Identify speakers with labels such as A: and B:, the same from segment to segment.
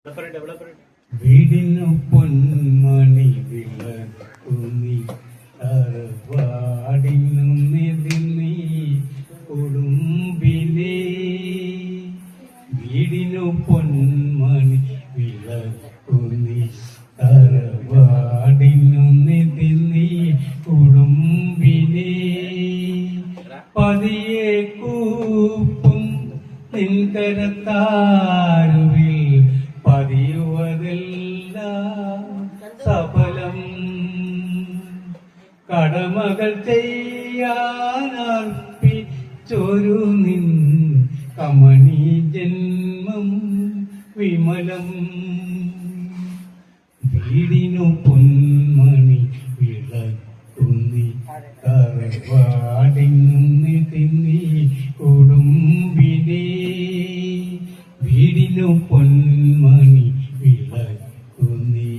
A: വീടിനു പൊന്മണി വിളക്കുന്നി തറവാടിനു നിതിന്നി കുടുംബിനെ. വീടിനു പൊന്മണി വിളക്കുന്നി തറവാടിനു നിതിന്നി കുടുംബിനെ. പതിയെ കൂപ്പും നിൻകരത്താരുവിൽ പതിയുവതെല്ലാം സഫലം. കടമകൾ ചെയ്യാനർപ്പിച്ചൊരു നിൻ കമണി ജന്മം വിമലം. വീടിനു പൊന്മണി വിളക്കുന്നി തറവാടിനു നിതിന്നി കുടുംബിനെ. വീടിനു പൊന്മണി വിളക്കുന്നി.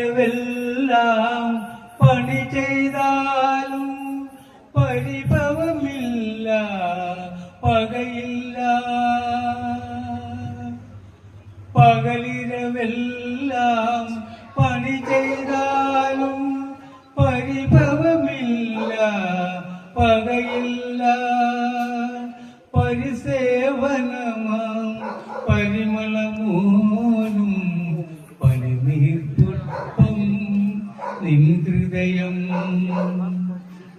A: പകലിരവെല്ലാം പണി ചെയ്താലും പരിഭവമില്ല, പകയില്ല. പകലിരവെല്ലാം പണി ചെയ്താലും പരിഭവമില്ല, പകയില്ല. പരിസേവനമാം പരിമളമോനും പനിനീർപ്പുഷ്പം നിൻ ഹൃദയം.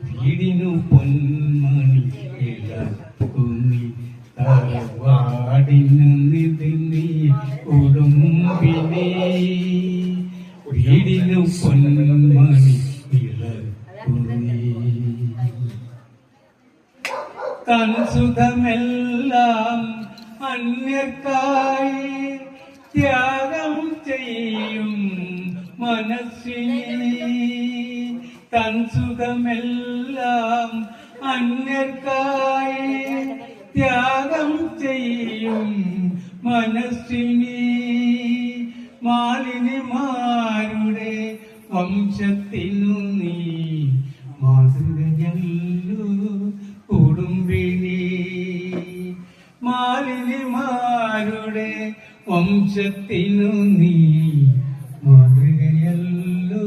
A: വീടിനു പൊന്മണി വിളക്കുന്നി തറവാടിനു നിതിന്നി കുടുംബിനെ. വീടിനു പൊന്മണി വിളക്കുന്നി. തൻ സുഖമെല്ലാം അന്യർക്കായി ത്യാഗം ചെയ്യും മനസ്സിനെ. തൻ സുഖമെല്ലാം അന്യർക്കായി ത്യാഗം ചെയ്യും മനസ്സിനെ. മാലിനിമാരുടെ വംശത്തിനു നീ മാതൃകയല്ലോ കുടുംബിനി. മാലിനിമാരുടെ വംശത്തിനു നീ മാതൃകയല്ലോ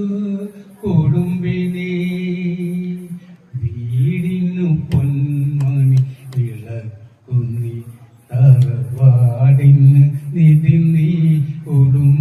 A: കുടുംബിനി. വീടിനു പൊന്മണി വിളക്കുന്നി തറവാടിന് നിതിന്നി കുടുംബിനി.